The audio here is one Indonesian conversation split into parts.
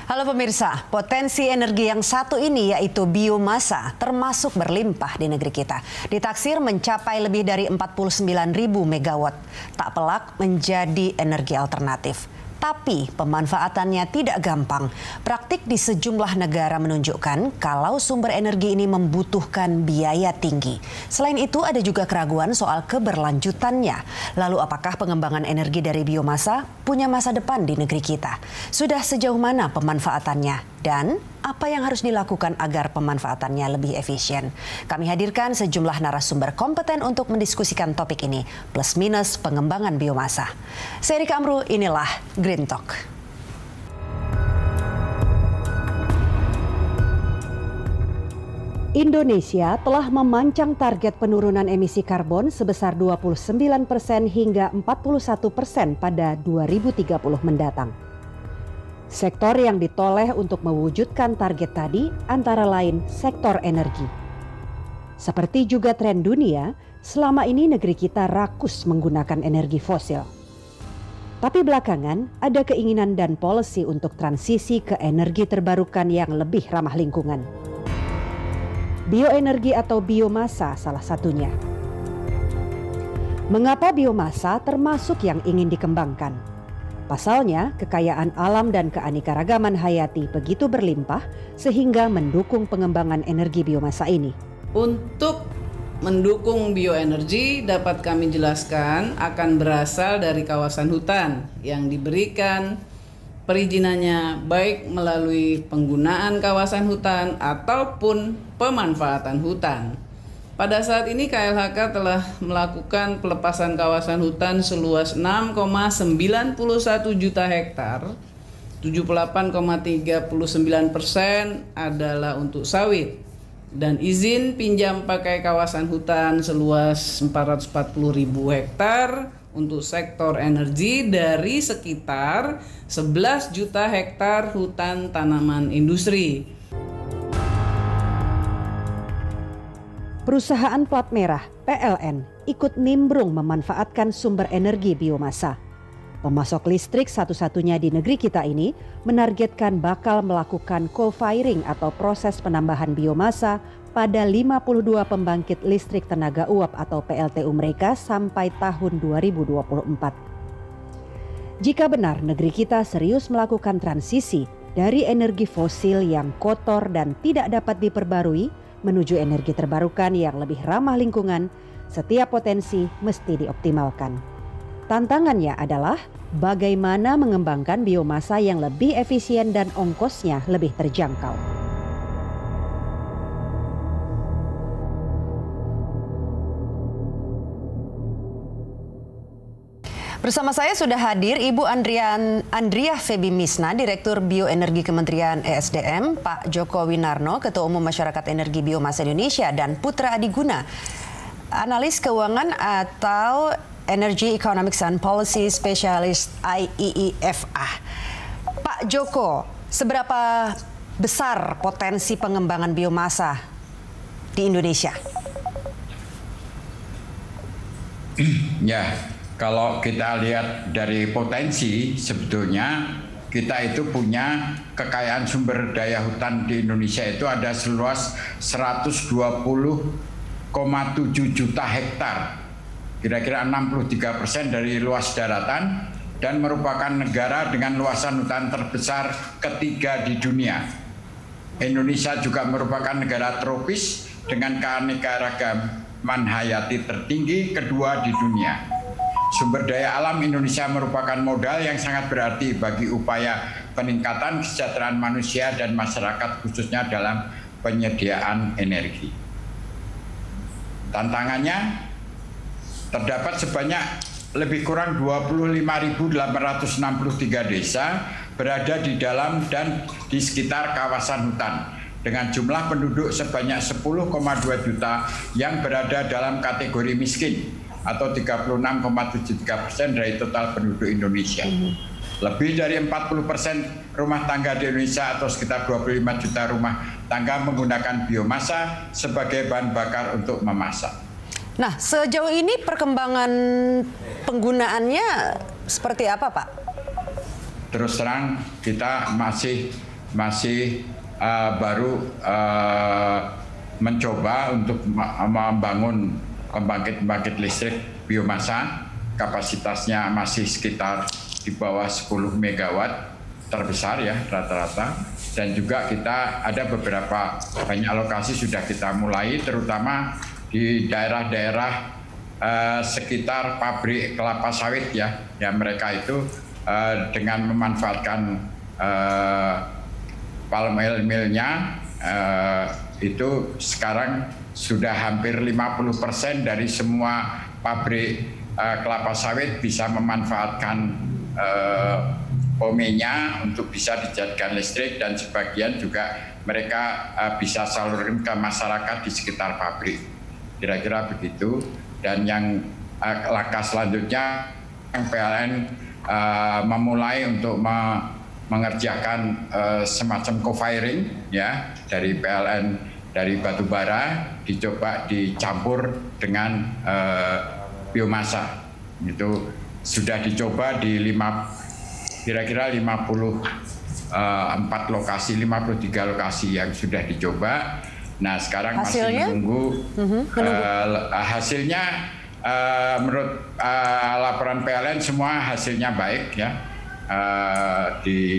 Halo pemirsa, potensi energi yang satu ini yaitu biomasa termasuk berlimpah di negeri kita. Ditaksir mencapai lebih dari 49.000 megawatt. Tak pelak menjadi energi alternatif. Tapi pemanfaatannya tidak gampang. Praktik di sejumlah negara menunjukkan kalau sumber energi ini membutuhkan biaya tinggi. Selain itu ada juga keraguan soal keberlanjutannya. Lalu apakah pengembangan energi dari biomasa punya masa depan di negeri kita? Sudah sejauh mana pemanfaatannya? Dan apa yang harus dilakukan agar pemanfaatannya lebih efisien? Kami hadirkan sejumlah narasumber kompeten untuk mendiskusikan topik ini, plus minus pengembangan biomasa. Saya Rika Amru, inilah Green Talk. Indonesia telah memancang target penurunan emisi karbon sebesar 29% hingga 41% pada 2030 mendatang. Sektor yang ditoleh untuk mewujudkan target tadi antara lain sektor energi. Seperti juga tren dunia, selama ini negeri kita rakus menggunakan energi fosil. Tapi belakangan ada keinginan dan policy untuk transisi ke energi terbarukan yang lebih ramah lingkungan. Bioenergi atau biomasa salah satunya. Mengapa biomasa termasuk yang ingin dikembangkan? Pasalnya, kekayaan alam dan keanekaragaman hayati begitu berlimpah sehingga mendukung pengembangan energi biomasa ini. Untuk mendukung bioenergi dapat kami jelaskan akan berasal dari kawasan hutan yang diberikan perizinannya baik melalui penggunaan kawasan hutan ataupun pemanfaatan hutan. Pada saat ini KLHK telah melakukan pelepasan kawasan hutan seluas 6,91 juta hektar, 78,39% adalah untuk sawit, dan izin pinjam pakai kawasan hutan seluas 440.000 hektar untuk sektor energi dari sekitar 11 juta hektar hutan tanaman industri. Perusahaan plat merah PLN ikut nimbrung memanfaatkan sumber energi biomasa. Pemasok listrik satu-satunya di negeri kita ini menargetkan bakal melakukan co-firing atau proses penambahan biomasa pada 52 pembangkit listrik tenaga uap atau PLTU mereka sampai tahun 2024. Jika benar negeri kita serius melakukan transisi dari energi fosil yang kotor dan tidak dapat diperbarui menuju energi terbarukan yang lebih ramah lingkungan, setiap potensi mesti dioptimalkan. Tantangannya adalah bagaimana mengembangkan biomasa yang lebih efisien dan ongkosnya lebih terjangkau. Bersama saya sudah hadir Ibu Andria Febi Misna, Direktur Bioenergi Kementerian ESDM, Pak Joko Winarno, Ketua Umum Masyarakat Energi Biomasa Indonesia, dan Putra Adiguna, Analis Keuangan atau Energy Economics and Policy Specialist IEEFA. Pak Joko, seberapa besar potensi pengembangan biomasa di Indonesia? Ya. Kalau kita lihat dari potensi, sebetulnya kita itu punya kekayaan sumber daya hutan di Indonesia itu ada seluas 120,7 juta hektar. Kira-kira 63% dari luas daratan dan merupakan negara dengan luasan hutan terbesar ketiga di dunia. Indonesia juga merupakan negara tropis dengan keanekaragaman hayati tertinggi kedua di dunia. Sumber daya alam Indonesia merupakan modal yang sangat berarti bagi upaya peningkatan kesejahteraan manusia dan masyarakat khususnya dalam penyediaan energi. Tantangannya terdapat sebanyak lebih kurang 25.863 desa berada di dalam dan di sekitar kawasan hutan dengan jumlah penduduk sebanyak 10,2 juta yang berada dalam kategori miskin atau 36,73% dari total penduduk Indonesia. Lebih dari 40% rumah tangga di Indonesia atau sekitar 25 juta rumah tangga menggunakan biomasa sebagai bahan bakar untuk memasak. Nah, sejauh ini perkembangan penggunaannya seperti apa, Pak? Terus terang kita masih masih baru mencoba untuk membangun pembangkit listrik biomasa. Kapasitasnya masih sekitar di bawah 10 megawatt terbesar ya rata-rata. Dan juga kita ada beberapa banyak lokasi sudah kita mulai, terutama di daerah-daerah sekitar pabrik kelapa sawit ya mereka itu dengan memanfaatkan palm oil millnya itu sekarang sudah hampir 50% dari semua pabrik kelapa sawit bisa memanfaatkan pomenya untuk bisa dijadikan listrik, dan sebagian juga mereka bisa salurkan ke masyarakat di sekitar pabrik. Kira-kira begitu. Dan yang langkah selanjutnya PLN memulai untuk mengerjakan semacam co-firing ya dari PLN dari batubara dicoba dicampur dengan biomasa. Itu sudah dicoba di kira-kira 54 lokasi, 53 lokasi yang sudah dicoba. Nah sekarang hasilnya? Masih menunggu hasilnya. Menurut laporan PLN semua hasilnya baik ya.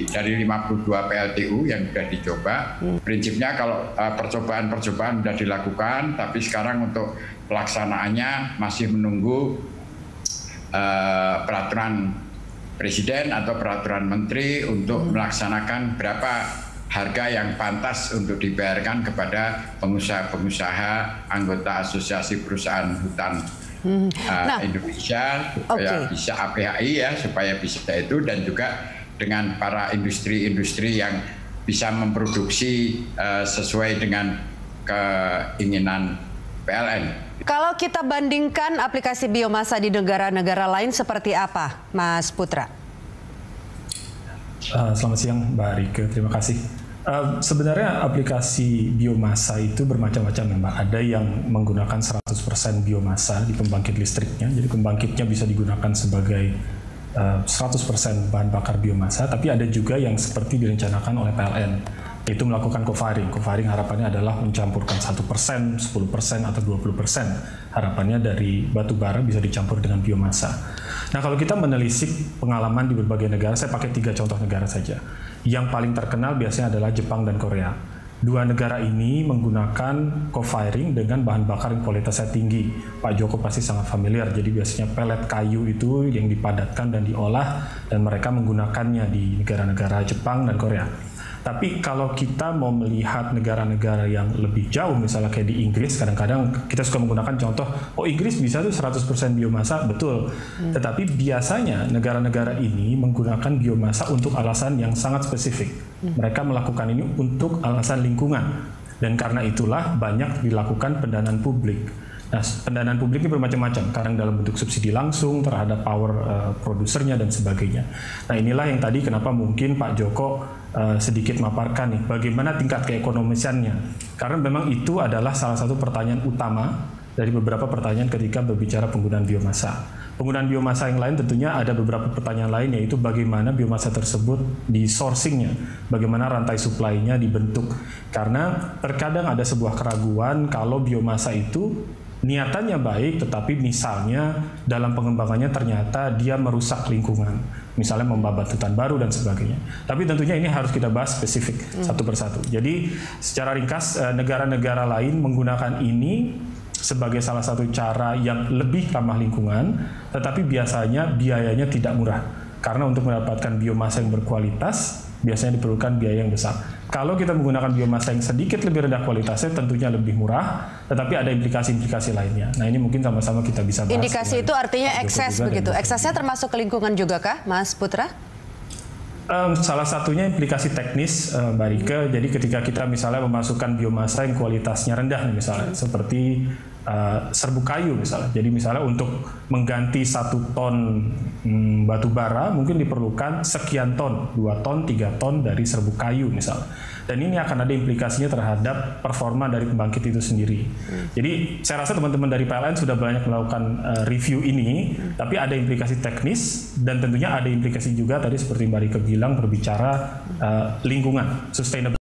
Dari 52 PLTU yang sudah dicoba, prinsipnya kalau percobaan sudah dilakukan, tapi sekarang untuk pelaksanaannya masih menunggu peraturan Presiden atau peraturan Menteri untuk melaksanakan berapa harga yang pantas untuk dibayarkan kepada pengusaha-pengusaha anggota Asosiasi Perusahaan Hutan Indonesia, supaya bisa APHI ya, supaya bisa itu, dan juga dengan para industri-industri yang bisa memproduksi sesuai dengan keinginan PLN. Kalau kita bandingkan aplikasi biomasa di negara-negara lain seperti apa, Mas Putra? Selamat siang, Mbak Rike. Terima kasih. Sebenarnya aplikasi biomasa itu bermacam-macam ya, Mbak. Ada yang menggunakan 100% biomasa di pembangkit listriknya. Jadi pembangkitnya bisa digunakan sebagai 100% bahan bakar biomasa, tapi ada juga yang seperti direncanakan oleh PLN, yaitu melakukan co-firing. Co-firing harapannya adalah mencampurkan 1%, 10%, atau 20%. Harapannya dari batu bara bisa dicampur dengan biomasa. Nah, kalau kita menelisik pengalaman di berbagai negara, saya pakai 3 contoh negara saja. Yang paling terkenal biasanya adalah Jepang dan Korea. Dua negara ini menggunakan co-firing dengan bahan bakar yang kualitasnya tinggi. Pak Joko pasti sangat familiar, jadi biasanya pelet kayu itu yang dipadatkan dan diolah, dan mereka menggunakannya di negara-negara Jepang dan Korea. Tapi kalau kita mau melihat negara-negara yang lebih jauh, misalnya kayak di Inggris, kadang-kadang kita suka menggunakan contoh, oh Inggris bisa tuh 100% biomasa, betul. Tetapi biasanya negara-negara ini menggunakan biomasa untuk alasan yang sangat spesifik. Mereka melakukan ini untuk alasan lingkungan. Dan karena itulah banyak dilakukan pendanaan publik. Nah, pendanaan publik ini bermacam-macam, kadang dalam bentuk subsidi langsung terhadap power produsernya dan sebagainya. Nah, inilah yang tadi kenapa mungkin Pak Joko sedikit maparkan nih, bagaimana tingkat keekonomisiannya. Karena memang itu adalah salah satu pertanyaan utama dari beberapa pertanyaan ketika berbicara penggunaan biomasa. Penggunaan biomasa yang lain tentunya ada beberapa pertanyaan lain, yaitu bagaimana biomasa tersebut di sourcing-nya, bagaimana rantai supply-nya dibentuk. Karena terkadang ada sebuah keraguan kalau biomasa itu niatannya baik, tetapi misalnya dalam pengembangannya ternyata dia merusak lingkungan, misalnya membabat hutan baru dan sebagainya. Tapi tentunya ini harus kita bahas spesifik satu persatu. Jadi secara ringkas, negara-negara lain menggunakan ini sebagai salah satu cara yang lebih ramah lingkungan, tetapi biasanya biayanya tidak murah. Karena untuk mendapatkan biomasa yang berkualitas, biasanya diperlukan biaya yang besar. Kalau kita menggunakan biomasa yang sedikit lebih rendah kualitasnya, tentunya lebih murah, tetapi ada implikasi-implikasi lainnya. Nah, ini mungkin sama-sama kita bisa bahas. Indikasi itu artinya ekses begitu. Eksesnya termasuk ke lingkungan juga kah, Mas Putra? Salah satunya implikasi teknis, Mbak Rike. Jadi ketika kita misalnya memasukkan biomasa yang kualitasnya rendah, misalnya seperti serbuk kayu misalnya. Jadi misalnya untuk mengganti 1 ton batu bara mungkin diperlukan sekian ton, 2 ton, 3 ton dari serbuk kayu misalnya. Dan ini akan ada implikasinya terhadap performa dari pembangkit itu sendiri. Jadi saya rasa teman-teman dari PLN sudah banyak melakukan review ini, tapi ada implikasi teknis dan tentunya ada implikasi juga tadi seperti Mbak Rike bilang berbicara lingkungan, sustainability.